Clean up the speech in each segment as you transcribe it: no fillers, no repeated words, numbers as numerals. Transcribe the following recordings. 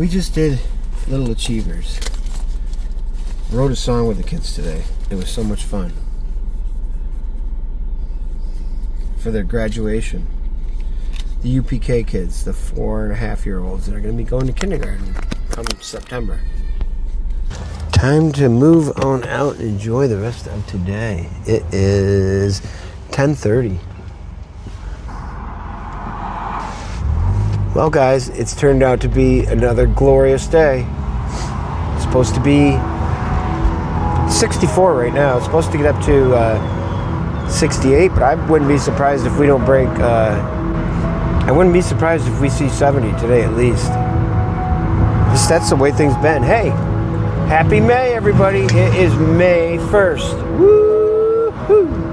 We just did Little Achievers. Wrote a song with the kids today. It was so much fun. For their graduation. The UPK kids, the 4.5-year-olds that are going to be going to kindergarten come September. Time to move on out and enjoy the rest of today. It is 10:30. Well, guys, it's turned out to be another glorious day. It's supposed to be 64 right now. It's supposed to get up to 68, but I wouldn't be surprised if we don't break... I wouldn't be surprised if we see 70 today at least. Just that's the way things been. Hey, happy May, everybody. It is May 1st. Woo-hoo.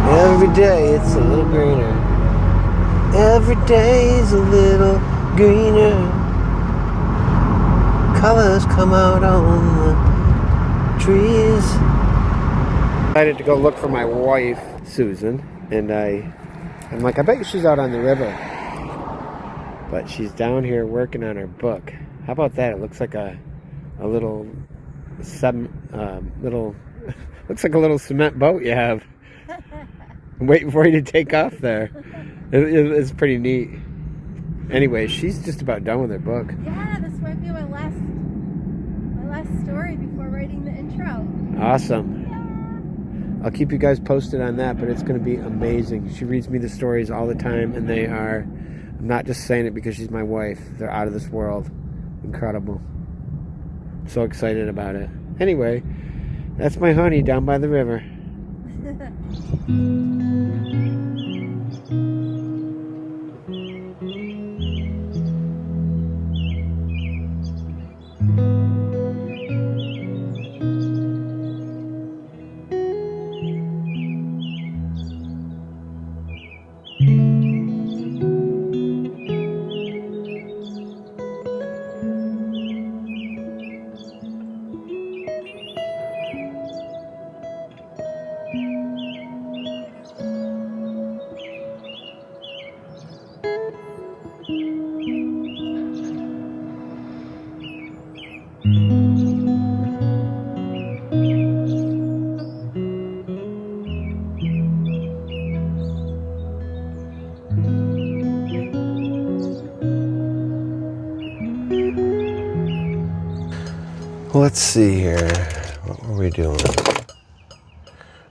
Every day it's a little greener. Every day is a little greener. Colors come out on the trees. I decided to go look for my wife, Susan, and I'm like, I bet she's out on the river. But she's down here working on her book. How about that? It looks like a little looks like a little cement boat you have. I'm waiting for you to take off there. It's pretty neat. Anyway, she's just about done with her book. Yeah, this might be my last story before writing the intro. Awesome. Yeah. I'll keep you guys posted on that, but it's going to be amazing. She reads me the stories all the time, and they are, I'm not just saying it because she's my wife, they're out of this world. Incredible. I'm so excited about it. Anyway, that's my honey down by the river. Let's see here. What were we doing?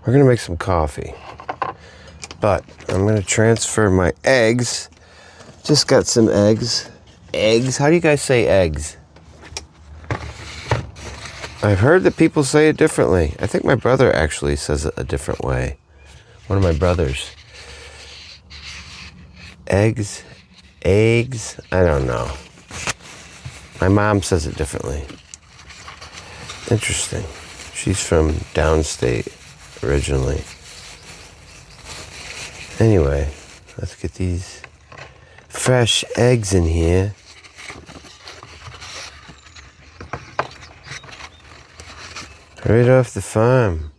We're going to make some coffee. But I'm going to transfer my eggs. Just got some eggs. Eggs? How do you guys say eggs? I've heard that people say it differently. I think my brother actually says it a different way. One of my brothers. Eggs? Eggs? I don't know. My mom says it differently. Interesting. She's from downstate originally. Anyway, let's get these fresh eggs in here. Right off the farm.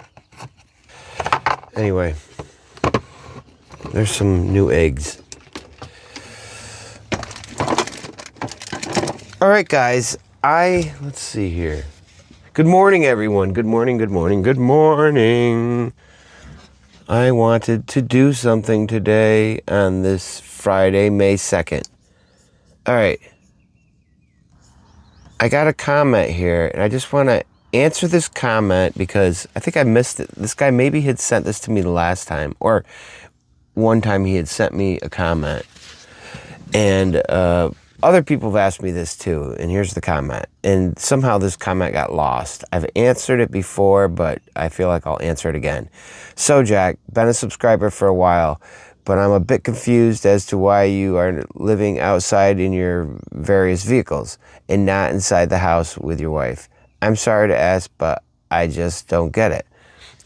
Anyway, there's some new eggs. All right, guys. Let's see here. Good morning, everyone. Good morning, good morning, good morning. I wanted to do something today on this Friday, May 2nd. All right. I got a comment here, and I just want to answer this comment because I think I missed it. This guy maybe had sent this to me the last time, or one time he had sent me a comment. And other people have asked me this too, and here's the comment. And somehow this comment got lost. I've answered it before, but I feel like I'll answer it again. So, Jack, been a subscriber for a while, but I'm a bit confused as to why you are living outside in your various vehicles and not inside the house with your wife. I'm sorry to ask, but I just don't get it.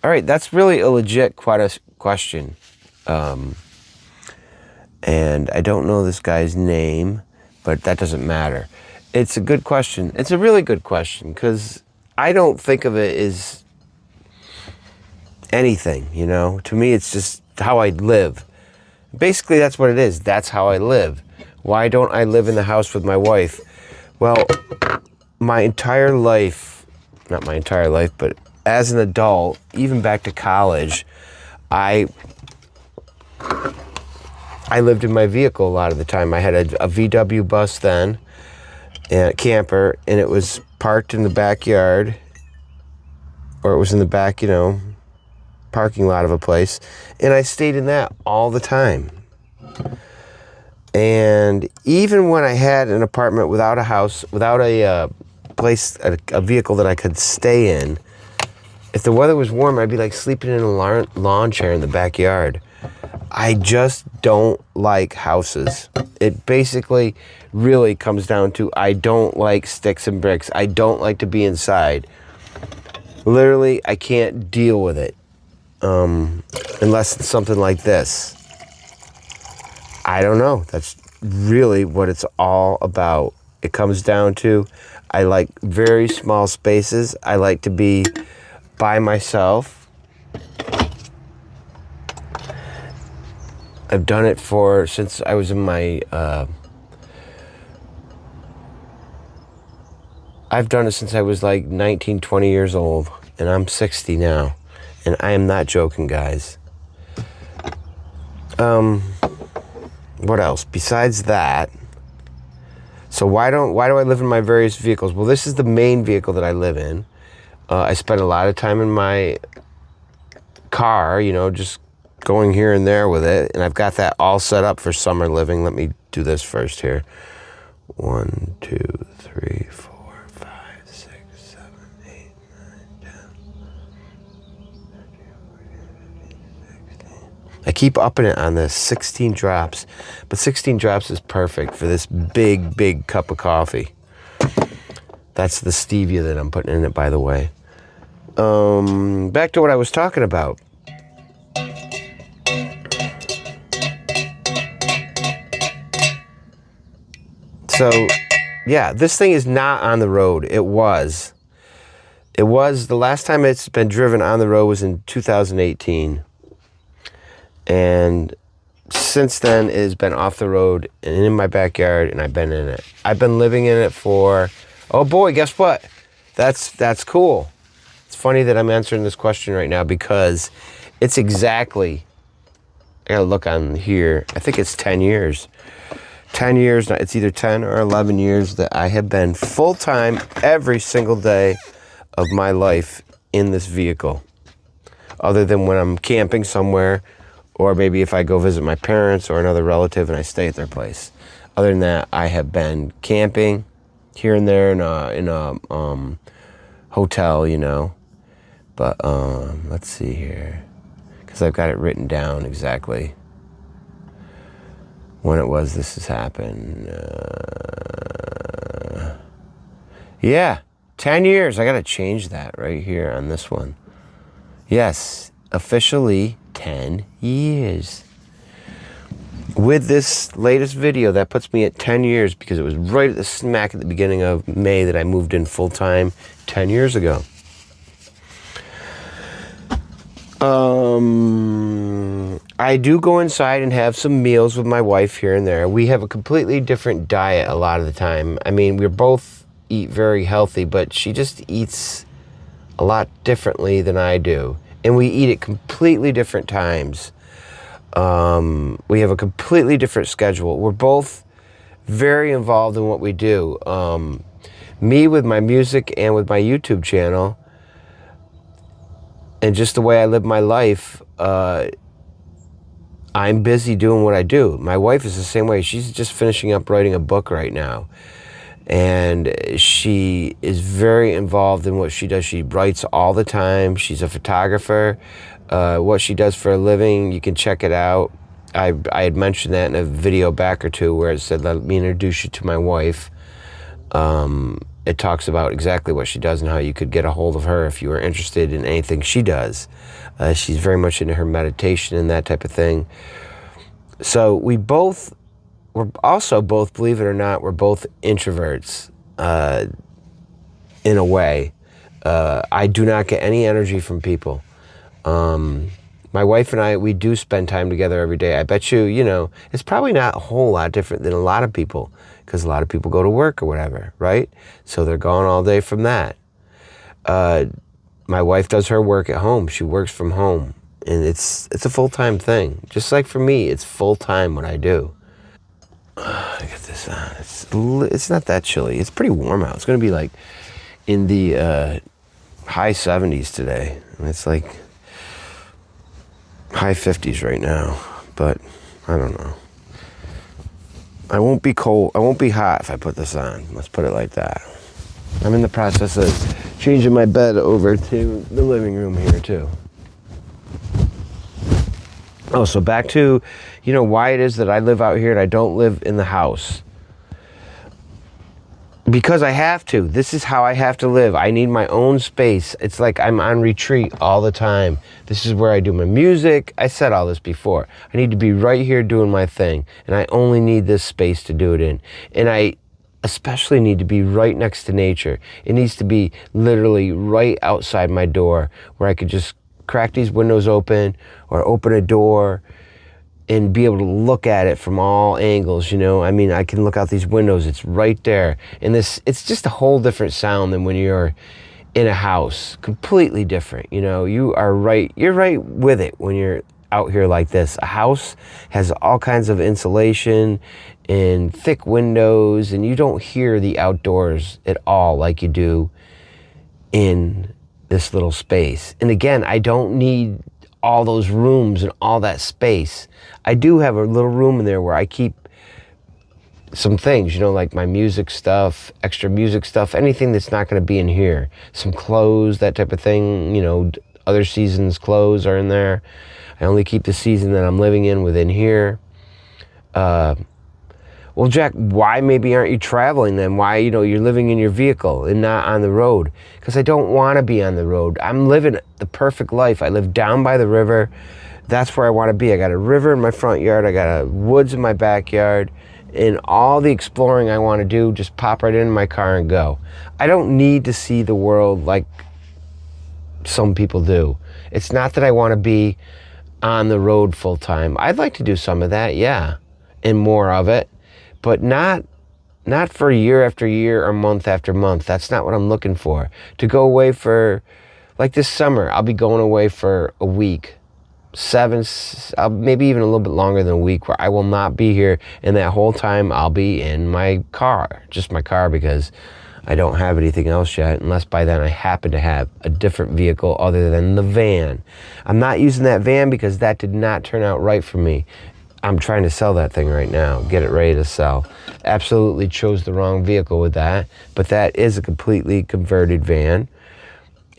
All right, that's really a legit question. And I don't know this guy's name, but that doesn't matter. It's a good question. It's a really good question because I don't think of it as anything, you know? To me, it's just how I live. Basically, that's what it is. That's how I live. Why don't I live in the house with my wife? Well, my entire life, not my entire life, but as an adult, even back to college, I lived in my vehicle a lot of the time. I had a VW bus then, and a camper, and it was parked in the backyard, or it was in the back, parking lot of a place, and I stayed in that all the time. And even when I had an apartment without a house, without a place, a vehicle that I could stay in, if the weather was warm, I'd be like sleeping in a lawn chair in the backyard. I just don't like houses. It basically really comes down to I don't like sticks and bricks. I don't like to be inside. Literally, I can't deal with it unless it's something like this. I don't know. That's really what it's all about. It comes down to I like very small spaces. I like to be by myself. I've done it since I was in my, I've done it since I was like 19, 20 years old, and I'm 60 now, and I am not joking, guys. What else? Besides that, so why do I live in my various vehicles? Well, this is the main vehicle that I live in. I spend a lot of time in my car, just going here and there with it, and I've got that all set up for summer living. Let me do this first here. 1, 2, 3, 4, 5, 6, 7, 8, 9, 10. I keep upping it on this 16 drops, but 16 drops is perfect for this big cup of coffee. That's the stevia that I'm putting in it, by the way. Back to what I was talking about. So, yeah, this thing is not on the road. It was. The last time it's been driven on the road was in 2018. And since then, it has been off the road and in my backyard, and I've been in it. I've been living in it for, oh boy, guess what? That's cool. It's funny that I'm answering this question right now because it's exactly, I gotta look on here, I think it's 10 years. 10 years, it's either 10 or 11 years that I have been full-time every single day of my life in this vehicle. Other than when I'm camping somewhere, or maybe if I go visit my parents or another relative and I stay at their place. Other than that, I have been camping here and there in a hotel, But let's see here, because I've got it written down exactly when it was this has happened. Yeah, 10 years. I got to change that right here on this one. Yes, officially 10 years. With this latest video, that puts me at 10 years because it was right at the smack at the beginning of May that I moved in full-time 10 years ago. I do go inside and have some meals with my wife here and there. We have a completely different diet a lot of the time. I mean, we both eat very healthy, but she just eats a lot differently than I do. And we eat at completely different times. We have a completely different schedule. We're both very involved in what we do. Me with my music and with my YouTube channel, and just the way I live my life, I'm busy doing what I do. My wife is the same way. She's just finishing up writing a book right now. And she is very involved in what she does. She writes all the time. She's a photographer. What she does for a living, you can check it out. I had mentioned that in a video back or two where it said, let me introduce you to my wife. It talks about exactly what she does and how you could get a hold of her if you were interested in anything she does. She's very much into her meditation and that type of thing. So we're also both, believe it or not, we're both introverts in a way. I do not get any energy from people. My wife and I, we do spend time together every day. I bet you, it's probably not a whole lot different than a lot of people, because a lot of people go to work or whatever, right? So they're gone all day from that. My wife does her work at home. She works from home, and it's a full-time thing. Just like for me, it's full-time what I do. I got this on. It's not that chilly. It's pretty warm out. It's going to be like in the high 70s today. And it's like high 50s right now. But I don't know. I won't be cold. I won't be hot if I put this on. Let's put it like that. I'm in the process of changing my bed over to the living room here too. Oh, so back to, why it is that I live out here and I don't live in the house. Because I have to. This is how I have to live. I need my own space. It's like I'm on retreat all the time. This is where I do my music. I said all this before. I need to be right here doing my thing. And I only need this space to do it in. And I especially need to be right next to nature. It needs to be literally right outside my door where I could just crack these windows open or open a door and be able to look at it from all angles, I can look out these windows, it's right there. And it's just a whole different sound than when you're in a house. Completely different, you're right with it when you're out here like this. A house has all kinds of insulation and thick windows, and you don't hear the outdoors at all like you do in this little space. And again, I don't need all those rooms and all that space. I do have a little room in there where I keep some things, like my music stuff, extra music stuff, anything that's not going to be in here. Some clothes, that type of thing, other seasons' clothes are in there. I only keep the season that I'm living in within here. Well, Jack, why maybe aren't you traveling then? Why, you're living in your vehicle and not on the road? Because I don't want to be on the road. I'm living the perfect life. I live down by the river. That's where I want to be. I got a river in my front yard. I got woods in my backyard. And all the exploring I want to do, just pop right in my car and go. I don't need to see the world like some people do. It's not that I want to be on the road full time. I'd like to do some of that, yeah, and more of it. But not for year after year or month after month. That's not what I'm looking for. To go away for, like this summer, I'll be going away for a week. Maybe even a little bit longer than a week, where I will not be here. And that whole time I'll be in my car. Just my car, because I don't have anything else yet. Unless by then I happen to have a different vehicle other than the van. I'm not using that van because that did not turn out right for me. I'm trying to sell that thing right now, get it ready to sell. Absolutely chose the wrong vehicle with that, but that is a completely converted van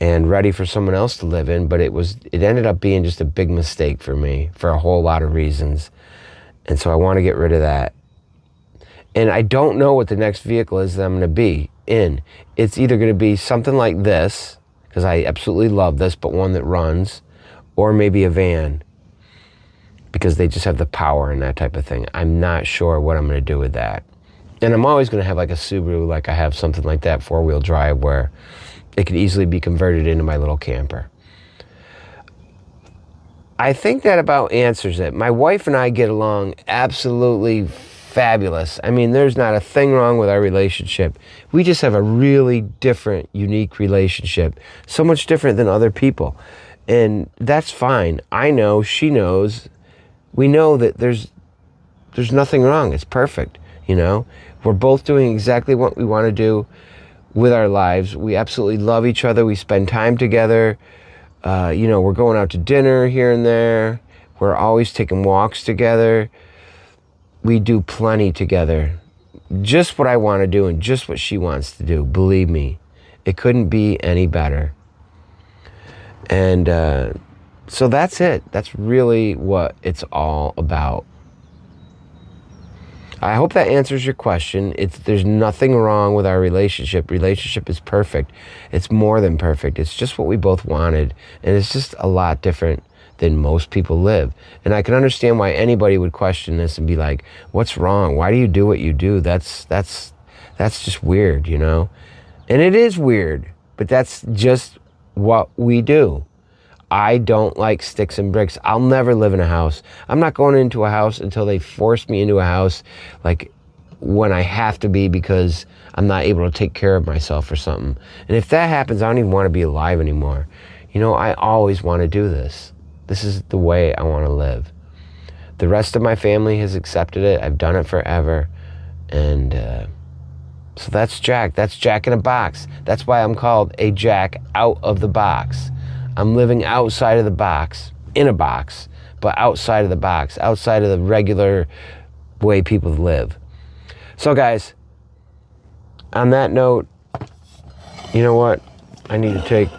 and ready for someone else to live in, but it ended up being just a big mistake for me for a whole lot of reasons. And so I want to get rid of that. And I don't know what the next vehicle is that I'm going to be in. It's either going to be something like this, because I absolutely love this, but one that runs, or maybe a van, because they just have the power and that type of thing. I'm not sure what I'm going to do with that. And I'm always going to have like a Subaru, like I have something like that, 4-wheel drive, where it could easily be converted into my little camper. I think that about answers it. My wife and I get along absolutely fabulous. I mean, there's not a thing wrong with our relationship. We just have a really different, unique relationship. So much different than other people. And that's fine. I know, she knows. We know that there's nothing wrong. It's perfect, We're both doing exactly what we want to do with our lives. We absolutely love each other. We spend time together. We're going out to dinner here and there. We're always taking walks together. We do plenty together. Just what I want to do and just what she wants to do. Believe me, it couldn't be any better. And so that's it. That's really what it's all about. I hope that answers your question. There's nothing wrong with our relationship. Relationship is perfect. It's more than perfect. It's just what we both wanted. And it's just a lot different than most people live. And I can understand why anybody would question this and be like, what's wrong? Why do you do what you do? That's just weird, And it is weird, but that's just what we do. I don't like sticks and bricks. I'll never live in a house. I'm not going into a house until they force me into a house, like when I have to be because I'm not able to take care of myself or something. And if that happens, I don't even want to be alive anymore. You know, I always want to do this. This is the way I want to live. The rest of my family has accepted it. I've done it forever. And so that's Jack. That's Jack in a box. That's why I'm called a Jack out of the box. I'm living outside of the box, in a box, but outside of the box, outside of the regular way people live. So guys, on that note, you know what? I need to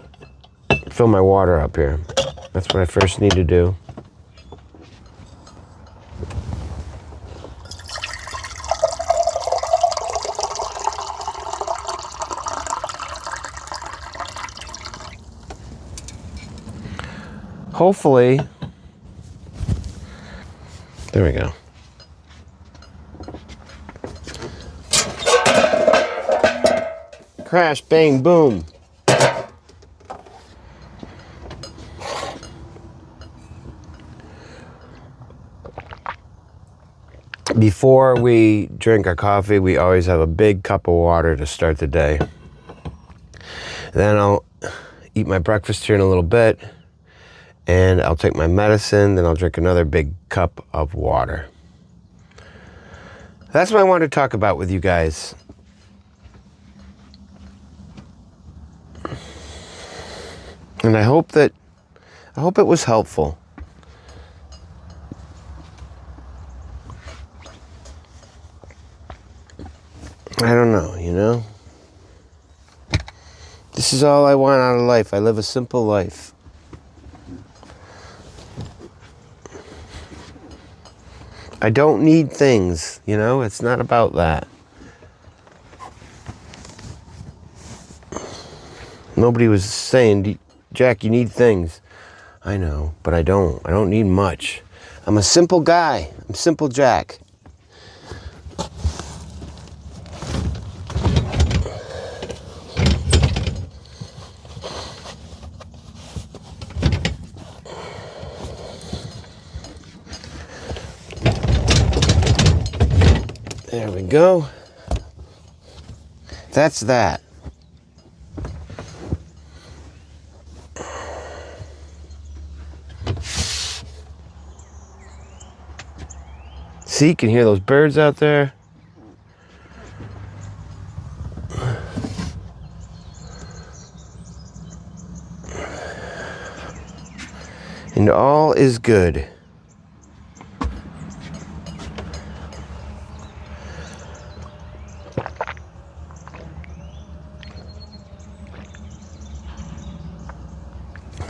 fill my water up here. That's what I first need to do. Hopefully, there we go. Crash, bang, boom. Before we drink our coffee, we always have a big cup of water to start the day. Then I'll eat my breakfast here in a little bit, and I'll take my medicine, then I'll drink another big cup of water. That's what I wanted to talk about with you guys. And I hope it was helpful. I don't know, you know? This is all I want out of life. I live a simple life. I don't need things, you know? It's not about that. Nobody was saying, Jack, you need things. I know, but I don't. I don't need much. I'm a simple guy. I'm simple Jack. There we go. That's that. See, you can hear those birds out there. And all is good.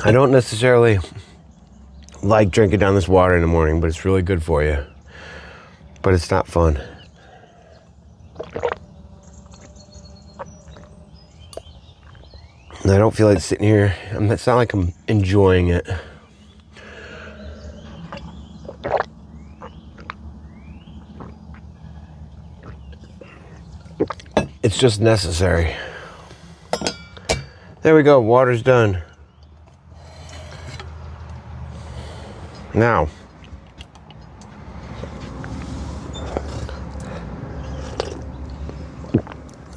I don't necessarily like drinking down this water in the morning, but it's really good for you. But it's not fun. And I don't feel like sitting here. It's not like I'm enjoying it. It's just necessary. There we go, water's done. Now,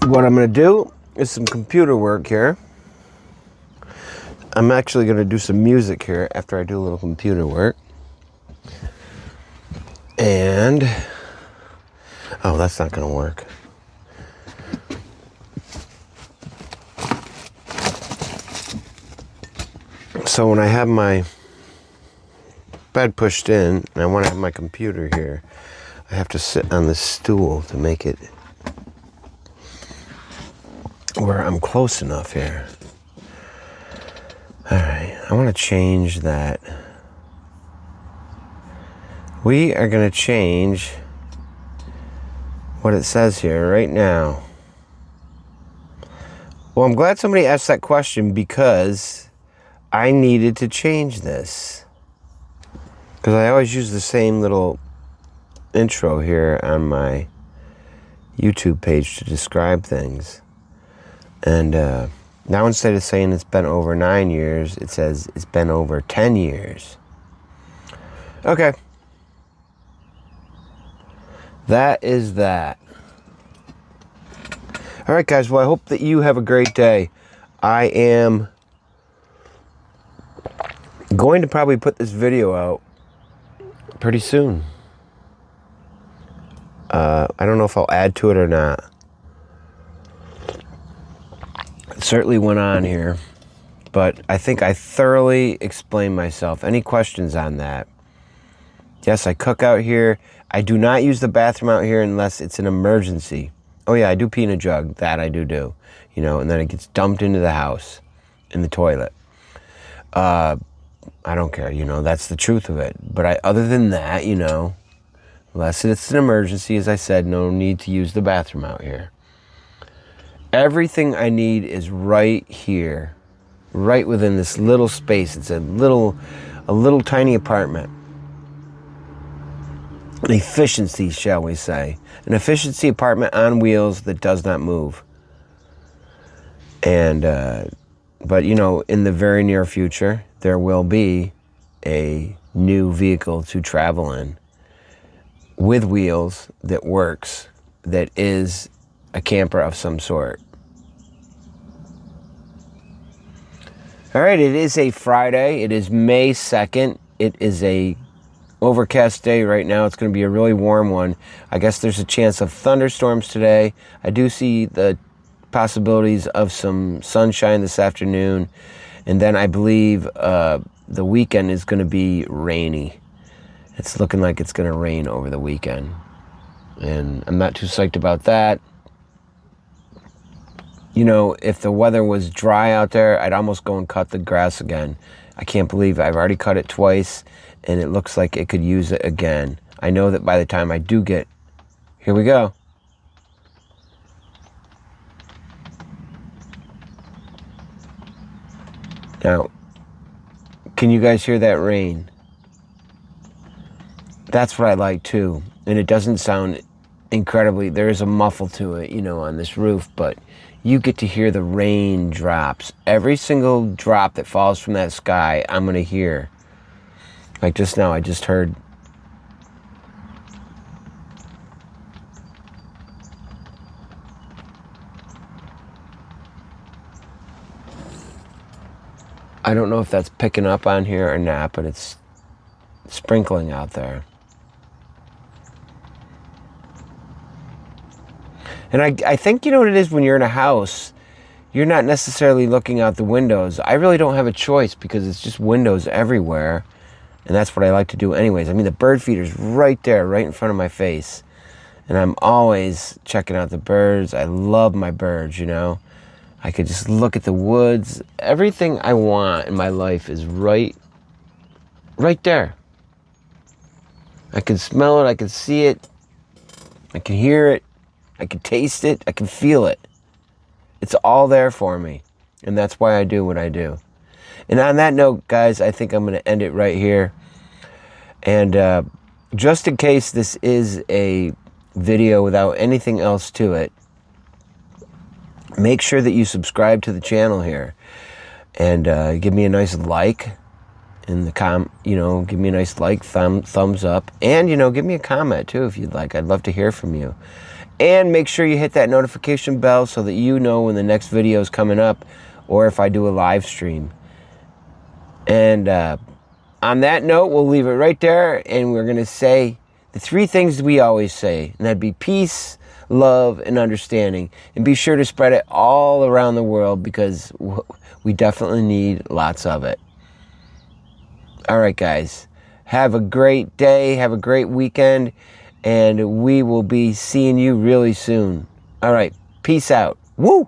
what I'm going to do is some computer work here. I'm actually going to do some music here after I do a little computer work. And, oh, that's not going to work. So when I have my bed pushed in and I want to have my computer here, I have to sit on this stool to make it where I'm close enough here. Alright, I want to change that. We are going to change what it says here right now. Well, I'm glad somebody asked that question because I needed to change this. Because I always use the same little intro here on my YouTube page to describe things. And Now instead of saying it's been over 9 years, it says it's been over 10 years. Okay. That is that. All right, guys. Well, I hope that you have a great day. I am going to probably put this video out pretty soon. I don't know if I'll add to it or not. It certainly went on here, but I think I thoroughly explained myself. Any questions on that? Yes, I cook out here. I do not use the bathroom out here unless it's an emergency. Oh yeah, I do pee in a jug. That I do. You know, and then it gets dumped into the house, in the toilet. I don't care, you know, that's the truth of it. But other than that, you know, unless it's an emergency, as I said, no need to use the bathroom out here. Everything I need is right here, right within this little space. It's a little tiny apartment. An efficiency, shall we say. An efficiency apartment on wheels that does not move. And, but you know, in the very near future, there will be a new vehicle to travel in with wheels that works, that is a camper of some sort. All right, it is a Friday. It is May 2nd. It is a overcast day right now. It's going to be a really warm one. I guess there's a chance of thunderstorms today. I do see the possibilities of some sunshine this afternoon. And then I believe the weekend is going to be rainy. It's looking like it's going to rain over the weekend. And I'm not too psyched about that. You know, if the weather was dry out there, I'd almost go and cut the grass again. I can't believe I've already cut it twice, and it looks like it could use it again. I know that by the time I do get... Here we go. Now, can you guys hear that rain? That's what I like too. And it doesn't sound incredibly... There is a muffle to it, you know, on this roof, but you get to hear the rain drops. Every single drop that falls from that sky, I'm going to hear. Like just now, I just heard. I don't know if that's picking up on here or not, but it's sprinkling out there. And I think, you know what it is, when you're in a house, you're not necessarily looking out the windows. I really don't have a choice because it's just windows everywhere. And that's what I like to do anyways. I mean, the bird feeder's right there, right in front of my face. And I'm always checking out the birds. I love my birds, you know. I could just look at the woods. Everything I want in my life is right there. I can smell it. I can see it. I can hear it. I can taste it. I can feel it. It's all there for me. And that's why I do what I do. And on that note, guys, I think I'm going to end it right here. And just in case this is a video without anything else to it, make sure that you subscribe to the channel here. And give me a nice like in the give me a nice like, thumbs up. And, you know, give me a comment too if you'd like. I'd love to hear from you. And make sure you hit that notification bell so that you know when the next video is coming up or if I do a live stream. And on that note, we'll leave it right there. And we're going to say the 3 things we always say. And that'd be peace, love, and understanding. And be sure to spread it all around the world because we definitely need lots of it. All right, guys. Have a great day. Have a great weekend. And we will be seeing you really soon. All right. Peace out. Woo!